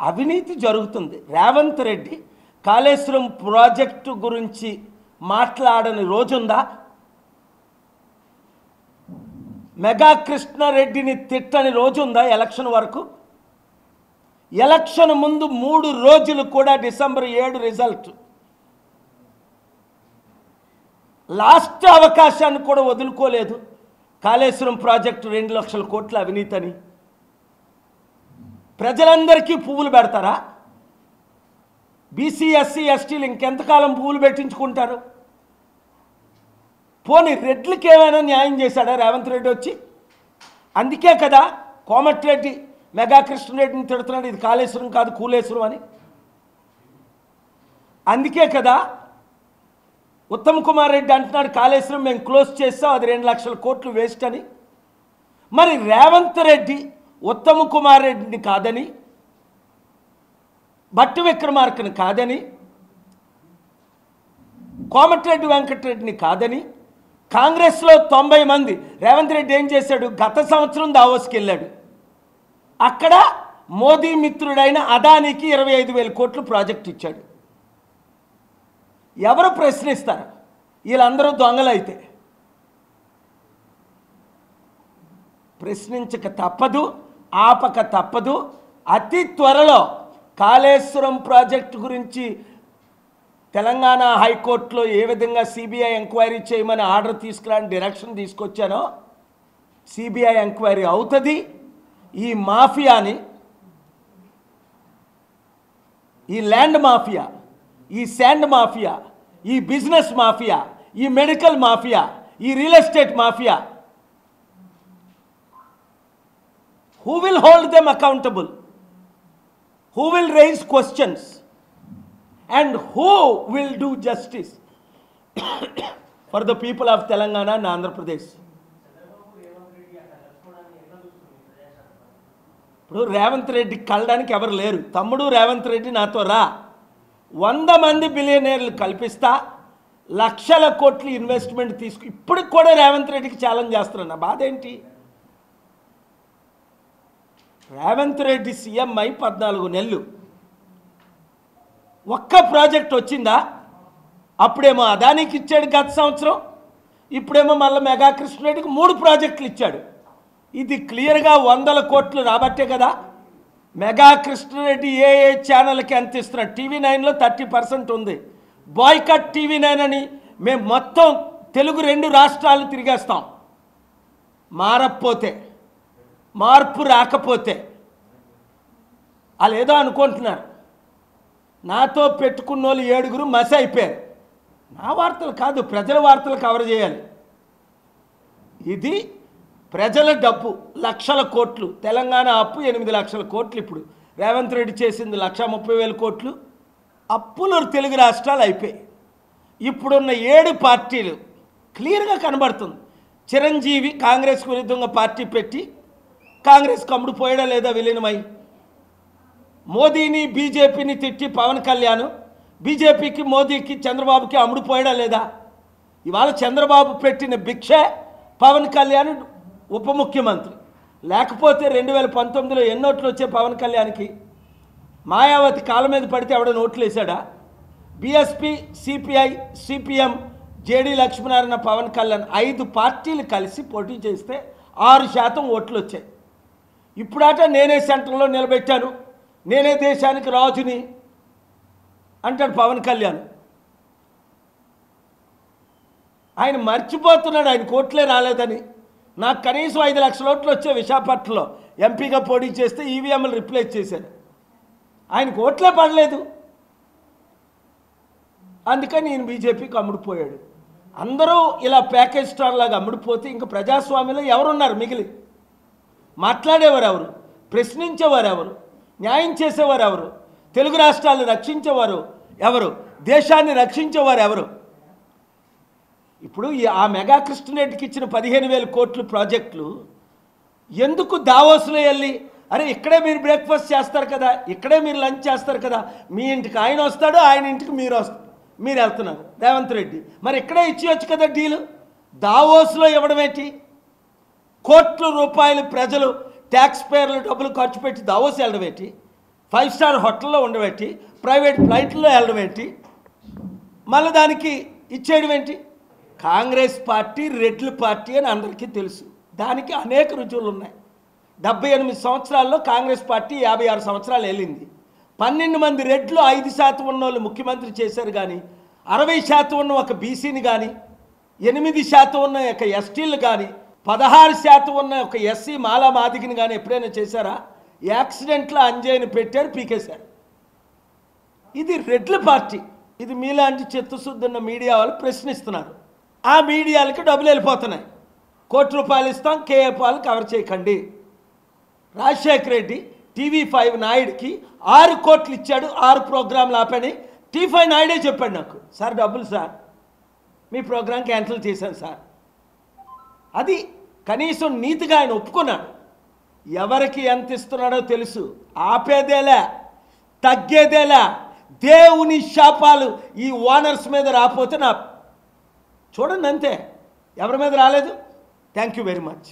అవినీతి జరుగుతుంది. రేవంత్ రెడ్డి కాళేశ్వరం ప్రాజెక్టు గురించి మాట్లాడని రోజుందా? మెగా కృష్ణారెడ్డిని తిట్టని రోజుందా? ఎలక్షన్ వరకు, ఎలక్షన్ ముందు 3 రోజులు కూడా డిసెంబర్ 7 రిజల్ట్ లాస్ట్ అవకాశాన్ని కూడా వదులుకోలేదు. కాళేశ్వరం ప్రాజెక్టు 2 లక్షల కోట్ల అవినీతని ప్రజలందరికీ పువ్వులు పెడతారా? బీసీ ఎస్సీ ఎస్టీలు ఇంకెంతకాలం పువ్వులు పెట్టించుకుంటారు? పోనీ రెడ్లకి ఏమైనా న్యాయం చేశాడా రేవంత్ రెడ్డి వచ్చి? అందుకే కదా కోమటిరెడ్డి మెగా కృష్ణారెడ్డిని తిడుతున్నాడు, ఇది కాళేశ్వరం కాదు కూలేశ్వరం అని. అందుకే కదా ఉత్తమ్ కుమార్ రెడ్డి అంటున్నాడు కాళేశ్వరం మేము క్లోజ్ చేస్తాం, అది 2 లక్షల కోట్లు వేస్ట్ అని. మరి రేవంత్ రెడ్డి ఉత్తమ్ కుమార్ రెడ్డిని కాదని, భట్టి విక్రమార్కని కాదని, కోమటిరెడ్డి వెంకటరెడ్డిని కాదని, కాంగ్రెస్లో 90 మంది, రేవంత్ రెడ్డి ఏం చేశాడు? గత సంవత్సరం దావోస్కి వెళ్ళాడు. అక్కడ మోదీ మిత్రుడైన అదానికి 25,000 కోట్లు ప్రాజెక్ట్ ఇచ్చాడు. ఎవరు ప్రశ్నిస్తారు? వీళ్ళందరూ దొంగలైతే ప్రశ్నించక తప్పదు, ఆపక తప్పదు. అతి త్వరలో కాళేశ్వరం ప్రాజెక్టు గురించి తెలంగాణ హైకోర్టులో ఏ విధంగా సిబిఐ ఎంక్వైరీ చేయమని ఆర్డర్ తీసుకురాని డైరెక్షన్ తీసుకొచ్చానో సిబిఐ ఎంక్వైరీ అవుతుంది. ఈ మాఫియాని, ఈ ల్యాండ్ మాఫియా, ఈ శాండ్ మాఫియా, ఈ బిజినెస్ మాఫియా, ఈ మెడికల్ మాఫియా, ఈ real estate mafia, who will hold them accountable, who will raise questions, and who will do justice for the people of Telangana and Andhra Pradesh? ఇప్పుడు రేవంత్ రెడ్డి కలడానికి ఎవరు లేరు. తమ్ముడు రేవంత్ రెడ్డి నాతో రా, 100 మంది బిలియనీర్లు కల్పిస్తా, లక్షల కోట్లు ఇన్వెస్ట్మెంట్ తీసుకు. ఇప్పుడు కూడా రేవంత్ రెడ్డికి ఛాలెంజ్ చేస్తున్నా. బాధ ఏంటి? రేవంత్ రెడ్డి సీఎం అయి 14 నెలలు, ఒక్క ప్రాజెక్ట్ వచ్చిందా? అప్పుడేమో అదానికి ఇచ్చాడు గత సంవత్సరం, ఇప్పుడేమో మళ్ళీ మెగా కృష్ణారెడ్డికి 3 ప్రాజెక్టులు ఇచ్చాడు. ఇది క్లియర్గా 100 కోట్లు రాబట్టే కదా. మెగా కృష్ణారెడ్డి ఏ ఛానల్కి ఎంత ఇస్తున్నాడు? TV9లో 30% ఉంది. బాయ్కట్ TV9 అని మేము మొత్తం తెలుగు 2 రాష్ట్రాలు తిరిగేస్తాం. మారకపోతే, మార్పు రాకపోతే వాళ్ళు ఏదో అనుకుంటున్నారు. నాతో పెట్టుకున్న వాళ్ళు 7 మసి అయిపోయారు. నా వార్తలు కాదు, ప్రజల వార్తలు కవర్ చేయాలి. ఇది ప్రజల డబ్బు, లక్షల కోట్లు. తెలంగాణ అప్పు 8 లక్షల కోట్లు. ఇప్పుడు రేవంత్ రెడ్డి చేసింది 1,30,000 కోట్లు. అప్పులు తెలుగు రాష్ట్రాలు అయిపోయాయి. ఇప్పుడున్న 7 పార్టీలు క్లియర్గా కనబడుతుంది. చిరంజీవి కాంగ్రెస్ విరుద్ధంగా పార్టీ పెట్టి కాంగ్రెస్కి అమ్ముడు పోయడా లేదా విలీనమై? మోదీని బీజేపీని తిట్టి పవన్ కళ్యాణ్ బీజేపీకి మోదీకి చంద్రబాబుకి అమ్ముడు పోయడా లేదా? ఇవాళ చంద్రబాబు పెట్టిన భిక్షే పవన్ కళ్యాణ్ ఉప ముఖ్యమంత్రి. లేకపోతే 2019లో ఎన్ని ఓట్లు వచ్చాయి పవన్ కళ్యాణ్కి? మాయావతి కాళ్ళ మీద పడితే ఎవడ నోట్లు వేశాడా? BSP, CPI, CPM, JD Lakshminarayana, Pawan Kalyan 5 పార్టీలు కలిసి పోటీ చేస్తే 6% ఓట్లు వచ్చాయి. ఇప్పుడాట నేనే సెంటర్లో నిలబెట్టాను, నేనే దేశానికి రాజుని అంటాడు పవన్ కళ్యాణ్. ఆయన మర్చిపోతున్నాడు ఆయన కోట్లే రాలేదని. నాకు కనీసం 5 లక్షల ఓట్లు వచ్చే విశాఖపట్నంలో ఎంపీగా పోటీ చేస్తే ఈవీఎంలు రిప్లేస్ చేశారు. ఆయనకు ఓట్లే పడలేదు, అందుకని ఈయన బీజేపీకి అమ్ముడుపోయాడు. అందరూ ఇలా ప్యాకేజ్ స్టార్ లాగా అమ్ముడుపోతే ఇంకా ప్రజాస్వామ్యంలో ఎవరున్నారు మిగిలి? మాట్లాడేవారు ఎవరు? ప్రశ్నించేవారు ఎవరు? న్యాయం చేసేవారు ఎవరు? తెలుగు రాష్ట్రాలను రక్షించేవారు ఎవరు? దేశాన్ని రక్షించేవారు ఎవరు? ఇప్పుడు ఆ మెగా కృష్ణారెడ్డికి ఇచ్చిన 15,000 కోట్లు ప్రాజెక్టులు ఎందుకు దావోస్లో వెళ్ళి, అరే ఇక్కడే మీరు బ్రేక్ఫాస్ట్ చేస్తారు కదా, ఇక్కడే మీరు లంచ్ చేస్తారు కదా, మీ ఇంటికి ఆయన వస్తాడు, ఆయన ఇంటికి మీరు వెళ్తున్నారు రేవంత్ రెడ్డి, మరి ఇక్కడే ఇచ్చేయచ్చు కదా డీలు. దావోస్లో ఇవ్వడం ఏంటి? కోట్ల రూపాయలు ప్రజలు ట్యాక్స్ పేర్ల డబ్బులు ఖర్చు పెట్టి దావోస్ వెళ్ళడం ఏంటి? 5 స్టార్ హోటల్లో ఉండబెట్టి ప్రైవేట్ ఫ్లైట్లో వెళ్ళడం ఏంటి, మళ్ళీ దానికి ఇచ్చేయడం ఏంటి? కాంగ్రెస్ పార్టీ రెడ్ల పార్టీ అని అందరికీ తెలుసు. దానికి అనేక రుజువులు ఉన్నాయి. 78 సంవత్సరాల్లో కాంగ్రెస్ పార్టీ 56 సంవత్సరాలు వెళ్ళింది. 12 మంది రెడ్లు 5% ఉన్న వాళ్ళు ముఖ్యమంత్రి చేశారు. కానీ 60% ఉన్న ఒక బీసీని కానీ, 8% ఉన్న ఒక ఎస్టీలు కానీ, 16% ఉన్న ఒక ఎస్సీ మాలా మాదిగిని కానీ ఎప్పుడైనా చేశారా? యాక్సిడెంట్లో అంజయ్యని పెట్టారు, పీకేశారు. ఇది రెడ్ల పార్టీ. ఇది మీలాంటి చిత్తశుద్ధి ఉన్న మీడియా వాళ్ళు ప్రశ్నిస్తున్నారు. ఆ మీడియాలకి డబ్బులు వెళ్ళిపోతున్నాయి. ₹1 ఇస్తాం, కేఏ పాలు కవర్ చేయకండి. రాజశేఖర రెడ్డి TV5 నాయుడికి 6 కోట్లు ఇచ్చాడు, 6 ప్రోగ్రాంలు ఆపని. T5 నాయుడే చెప్పాడు నాకు, సార్ డబ్బులు సార్, మీ ప్రోగ్రాం క్యాన్సిల్ చేశాను సార్. అది కనీసం నీతిగా ఆయన ఒప్పుకున్నాడు. ఎవరికి ఎంత ఇస్తున్నాడో తెలుసు. ఆపేదేలా, తగ్గేదేలా. దేవుని శాపాలు ఈ ఓనర్స్ మీద రాకపోతే నా చూడండి అంతే. ఎవరి మీద రాలేదు. Thank you very much.